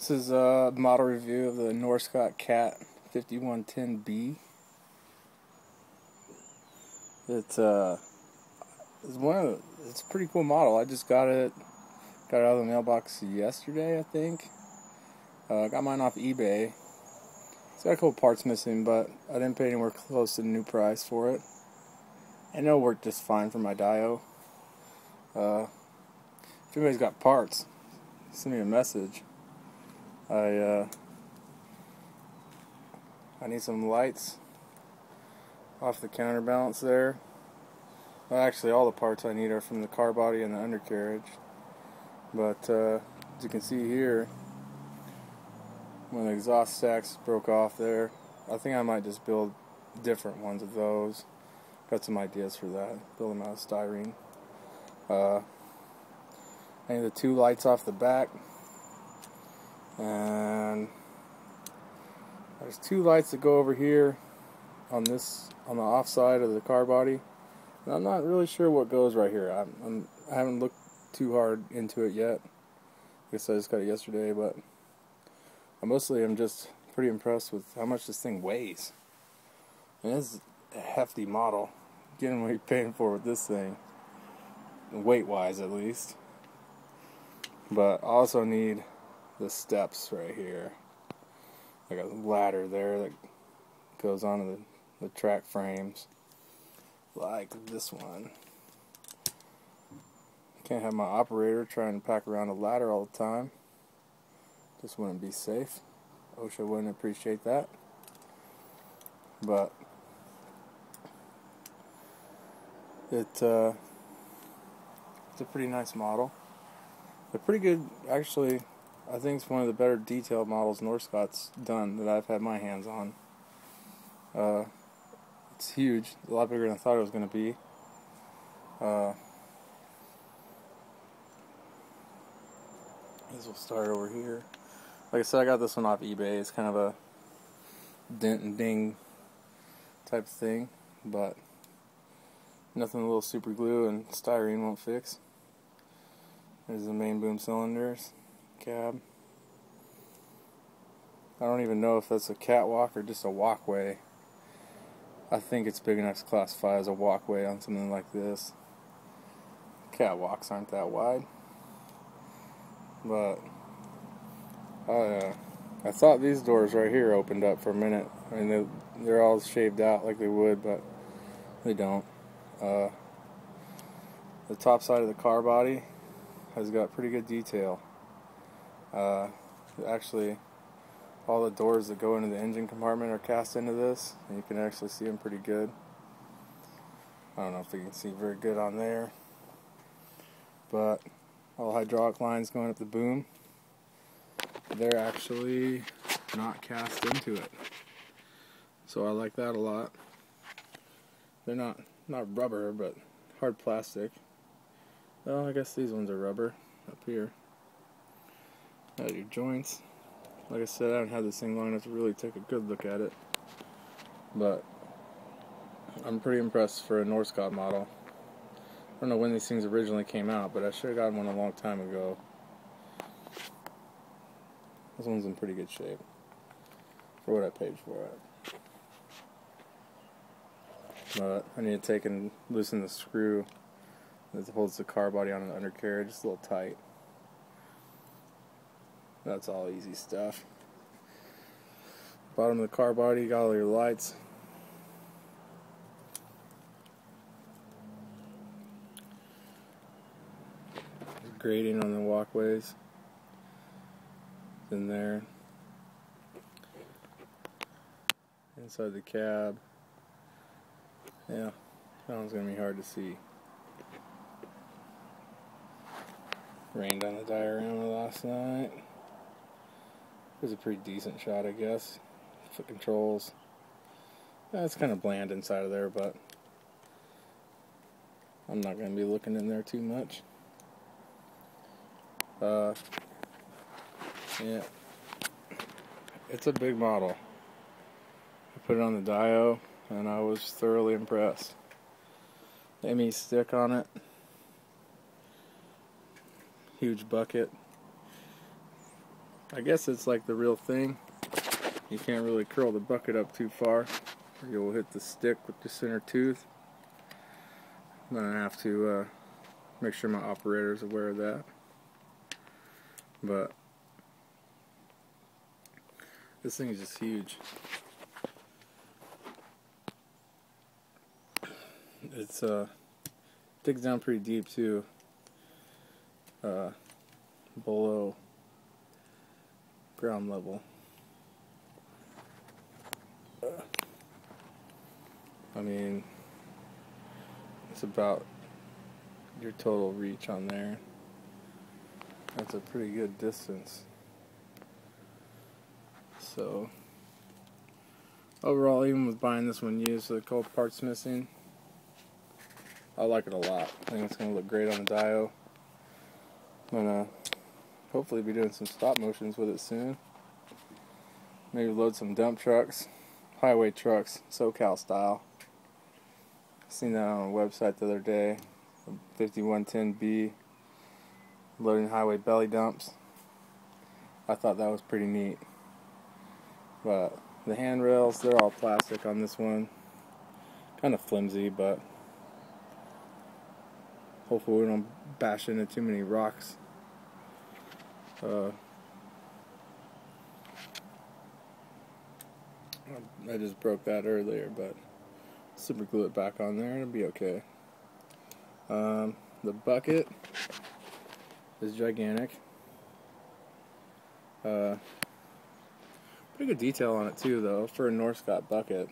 This is a model review of the Norscot Cat 5110B. It's a pretty cool model. I just got it out of the mailbox yesterday, I think. I got mine off eBay. It's got a couple parts missing, but I didn't pay anywhere close to the new price for it. And it'll work just fine for my Dio. If anybody's got parts, send me a message. I need some lights off the counterbalance there. Well, actually, all the parts I need are from the car body and the undercarriage. But as you can see here, when the exhaust stacks broke off there, I think I might just build different ones of those. Got some ideas for that. Build them out of styrene. I need the two lights off the back. And there's two lights that go over here on the off side of the car body. And I'm not really sure what goes right here. I haven't looked too hard into it yet. I guess I just got it yesterday, but I mostly am just pretty impressed with how much this thing weighs. And it's a hefty model. Getting what you're paying for with this thing, weight-wise at least. But I also need the steps right here, like a ladder there that goes onto the track frames, like this one. Can't have my operator trying to pack around a ladder all the time. Just wouldn't be safe. OSHA wouldn't appreciate that. But it's a pretty nice model. They're pretty good, actually. I think it's one of the better detailed models Norscot's done that I've had my hands on. It's huge, a lot bigger than I thought it was going to be. This will start over here. Like I said, I got this one off eBay. It's kind of a dent and ding type of thing, but nothing a little super glue and styrene won't fix. There's the main boom cylinders. Cab. I don't even know if that's a catwalk or just a walkway. I think it's big enough to classify as a walkway on something like this. Catwalks aren't that wide. But I thought these doors right here opened up for a minute. I mean, they're all shaved out like they would, but they don't. The top side of the car body has got pretty good detail. Actually, all the doors that go into the engine compartment are cast into this, and you can actually see them pretty good. I don't know if you can see very good on there, but all hydraulic lines going up the boom, they're actually not cast into it. So I like that a lot. They're not rubber, but hard plastic. Well, I guess these ones are rubber up here. Your joints. Like I said, I haven't had this thing long enough to really take a good look at it. But I'm pretty impressed for a Norscot model. I don't know when these things originally came out, but I should have gotten one a long time ago. This one's in pretty good shape for what I paid for it. But I need to take and loosen the screw that holds the car body on the undercarriage. It's a little tight. That's all easy stuff. Bottom of the car body, you got all your lights. There's grading on the walkways. It's in there. Inside the cab. Yeah, that one's going to be hard to see. Rained on the diorama last night. It was a pretty decent shot, I guess. Foot controls. It's kind of bland inside of there, but I'm not going to be looking in there too much. Yeah. It's a big model. I put it on the Dio, and I was thoroughly impressed. ME stick on it. Huge bucket. I guess it's like the real thing. You can't really curl the bucket up too far, or you'll hit the stick with the center tooth. I'm gonna have to make sure my operator is aware of that. But this thing is just huge. It's digs down pretty deep too, below ground level. I mean, it's about your total reach on there. That's a pretty good distance. So overall, even with buying this one used with a couple parts missing, I like it a lot. I think it's going to look great on the dyno. I'm going to hopefully be doing some stop motions with it soon. Maybe load some dump trucks, highway trucks, SoCal style. Seen that on a website the other day, 5110B, loading highway belly dumps. I thought that was pretty neat. But the handrails, they're all plastic on this one. Kind of flimsy, but hopefully we don't bash into too many rocks. I just broke that earlier, but super glue it back on there and it'll be okay. The bucket is gigantic. Pretty good detail on it too, though, for a Norscot bucket.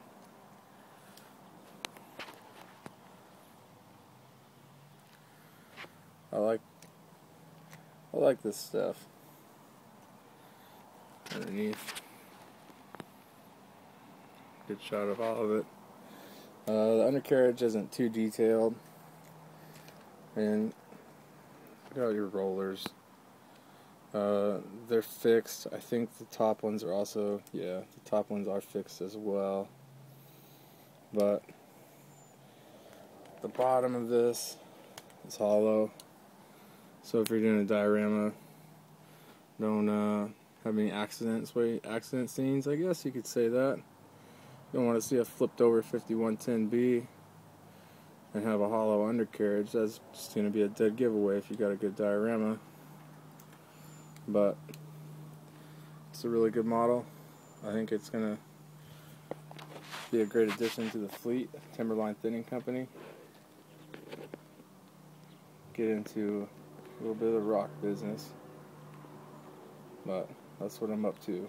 I like this stuff underneath. Good shot of all of it. The undercarriage isn't too detailed, and look at your rollers. They're fixed. I think the top ones are also, yeah, the top ones are fixed as well. But the bottom of this is hollow. So if you're doing a diorama, don't have any accident scenes, I guess you could say that. You don't want to see a flipped over 5110B and have a hollow undercarriage. That's just going to be a dead giveaway if you got a good diorama. But it's a really good model. I think it's going to be a great addition to the fleet. Timberline Thinning Company. Get into a little bit of the rock business. But that's what I'm up to.